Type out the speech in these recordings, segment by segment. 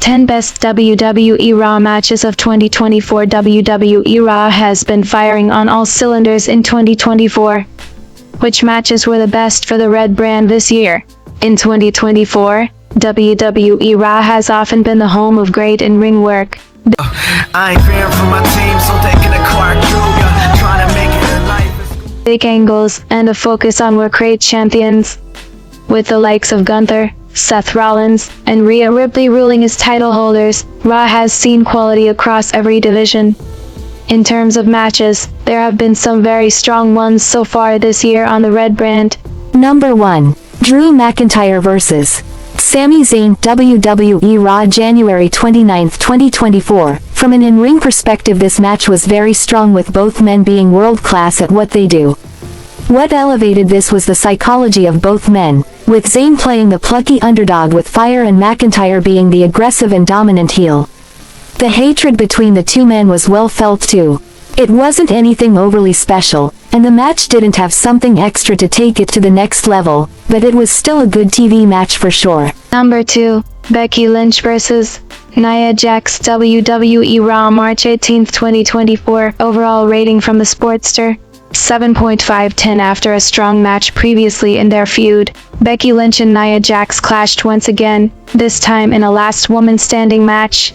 10 Best WWE Raw Matches of 2024. WWE Raw has been firing on all cylinders in 2024. Which matches were the best for the Red brand this year? In 2024, WWE Raw has often been the home of great in-ring work. I ain't fearing for my team, so they can acquire Kruger, trying to make it in life. Big angles and a focus on work rate champions, with the likes of Gunther, Seth Rollins, and Rhea Ripley ruling as title holders. Raw has seen quality across every division. In terms of matches, there have been some very strong ones so far this year on the Red brand. Number 1. Drew McIntyre vs. Sami Zayn. WWE Raw, January 29, 2024. From an in-ring perspective, this match was very strong, with both men being world-class at what they do. What elevated this was the psychology of both men, with Zayn playing the plucky underdog with fire and McIntyre being the aggressive and dominant heel. The hatred between the two men was well felt too. It wasn't anything overly special, and the match didn't have something extra to take it to the next level, but it was still a good TV match for sure. Number 2. Becky Lynch vs. Nia Jax. WWE Raw, March 18, 2024. Overall rating from the Sportster, 7.5/10. After a strong match previously in their feud, Becky Lynch and Nia Jax clashed once again, this time in a last woman standing match.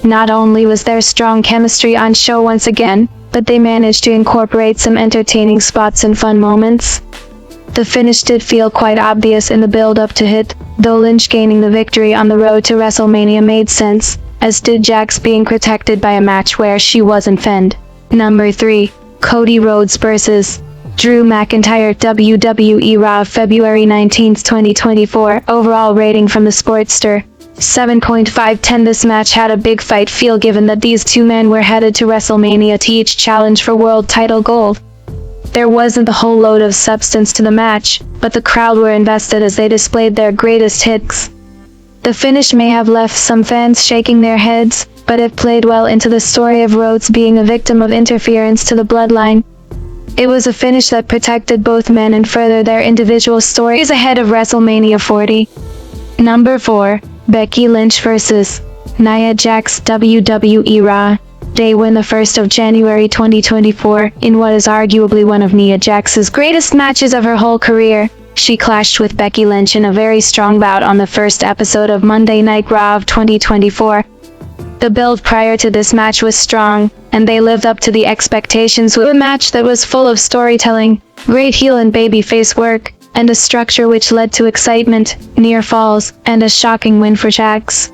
Not only was there strong chemistry on show once again, but they managed to incorporate some entertaining spots and fun moments. The finish did feel quite obvious in the build-up to it, though Lynch gaining the victory on the road to WrestleMania made sense, as did Jax being protected by a match where she wasn't fanned. Number 3. Cody Rhodes vs. Drew McIntyre. WWE Raw, February 19, 2024. Overall rating from the Sportster, 7.5/10. This match had a big fight feel, given that these two men were headed to WrestleMania to each challenge for world title gold. There wasn't a whole load of substance to the match, but the crowd were invested as they displayed their greatest hits. The finish may have left some fans shaking their heads, but it played well into the story of Rhodes being a victim of interference to the bloodline. It was a finish that protected both men and furthered their individual stories ahead of WrestleMania 40. Number 4. Becky Lynch vs. Nia Jax. WWE Raw, Day 1 of January 2024. In what is arguably one of Nia Jax's greatest matches of her whole career, she clashed with Becky Lynch in a very strong bout on the first episode of Monday Night Raw of 2024. The build prior to this match was strong, and they lived up to the expectations with a match that was full of storytelling, great heel and babyface work, and a structure which led to excitement, near falls, and a shocking win for Jax.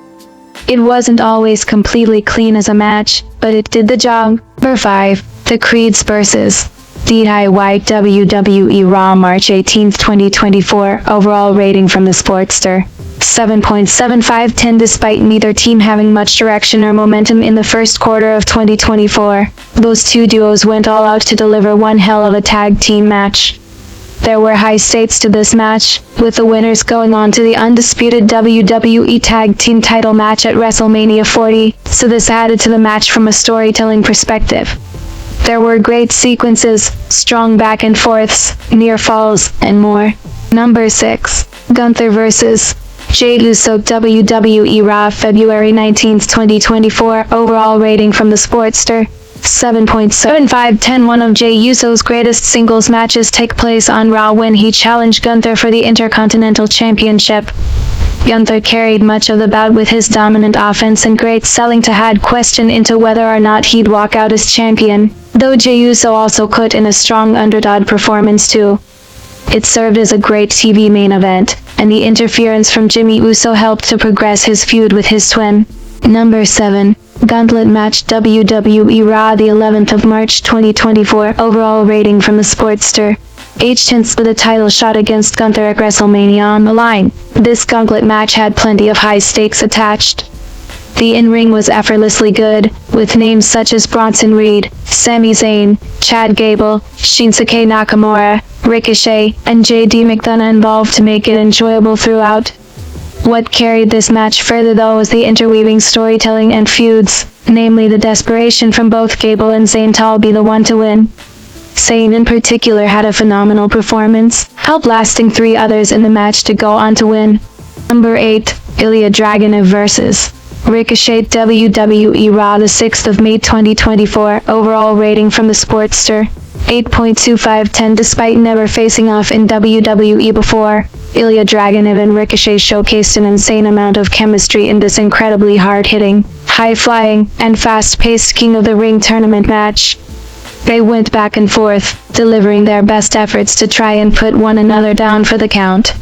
It wasn't always completely clean as a match, but it did the job. Number 5. The Creeds vs. DIY. WWE Raw, March 18, 2024. Overall rating from the Sportster, 7.75/10. Despite neither team having much direction or momentum in the first quarter of 2024, those two duos went all out to deliver one hell of a tag team match. There were high stakes to this match, with the winners going on to the undisputed WWE Tag Team title match at WrestleMania 40, so this added to the match from a storytelling perspective. There were great sequences, strong back and forths, near falls, and more. Number 6. Gunther vs. Jey Uso. WWE Raw, February 19, 2024. Overall rating from the Sportster, 7.75/10. One of Jey Uso's greatest singles matches take place on Raw when he challenged Gunther for the Intercontinental Championship. Gunther carried much of the bout with his dominant offense and great selling to add question into whether or not he'd walk out as champion, though Jey Uso also put in a strong underdog performance too. It served as a great TV main event, and the interference from Jimmy Uso helped to progress his feud with his twin. Number 7. Gauntlet match. WWE Raw, the 11th of March 2024. Overall rating from the Sportster, 8/10 with a title shot against Gunther at WrestleMania on the line. This gauntlet match had plenty of high stakes attached. The in-ring was effortlessly good, with names such as Bronson Reed, Sami Zayn, Chad Gable, Shinsuke Nakamura, Ricochet, and JD McDonough involved to make it enjoyable throughout. What carried this match further though was the interweaving storytelling and feuds, namely the desperation from both Gable and Zayn to all be the one to win. Zayn in particular had a phenomenal performance, outlasting 3 others in the match to go on to win. Number 8. Ilya Dragunov vs. Ricochet WWE Raw the 6th of May 2024. Overall rating from the Sportster, 8.25/10. Despite never facing off in WWE before, Ilya Dragunov and Ricochet showcased an insane amount of chemistry in this incredibly hard-hitting, high-flying, and fast-paced King of the Ring tournament match. They went back and forth, delivering their best efforts to try and put one another down for the count.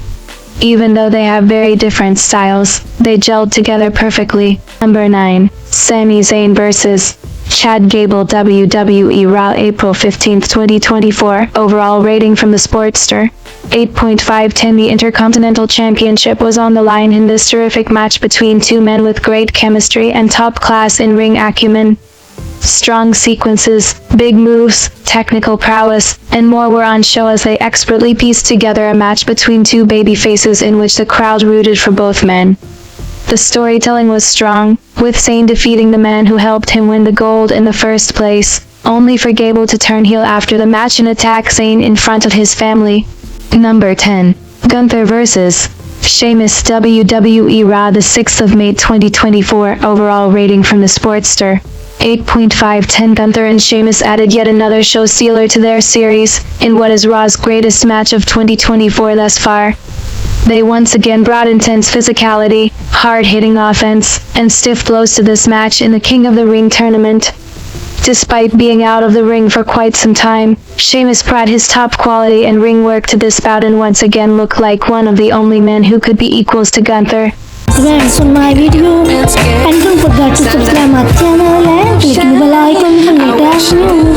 Even though they have very different styles, they gelled together perfectly. Number 9. Sami Zayn vs. Chad Gable WWE Raw April 15, 2024. Overall rating from the Sportster, 8.5/10. The Intercontinental Championship was on the line in this terrific match between two men with great chemistry and top-class in-ring acumen. Strong sequences, big moves, technical prowess, and more were on show as they expertly pieced together a match between two babyfaces in which the crowd rooted for both men. The storytelling was strong, with Zayn defeating the man who helped him win the gold in the first place, only for Gable to turn heel after the match and attack Zayn in front of his family. Number 10. Gunther vs. Sheamus WWE Raw the 6th of May 2024. Overall rating from the Sportster, 8.5/10. Gunther and Sheamus added yet another show stealer to their series, in what is Raw's greatest match of 2024 thus far. They once again brought intense physicality, hard-hitting offense, and stiff blows to this match in the King of the Ring tournament. Despite being out of the ring for quite some time, Sheamus brought his top quality and ring work to this bout and once again looked like one of the only men who could be equals to Gunther. Friends on my video, and don't forget to subscribe my channel and click the bell icon for latest news.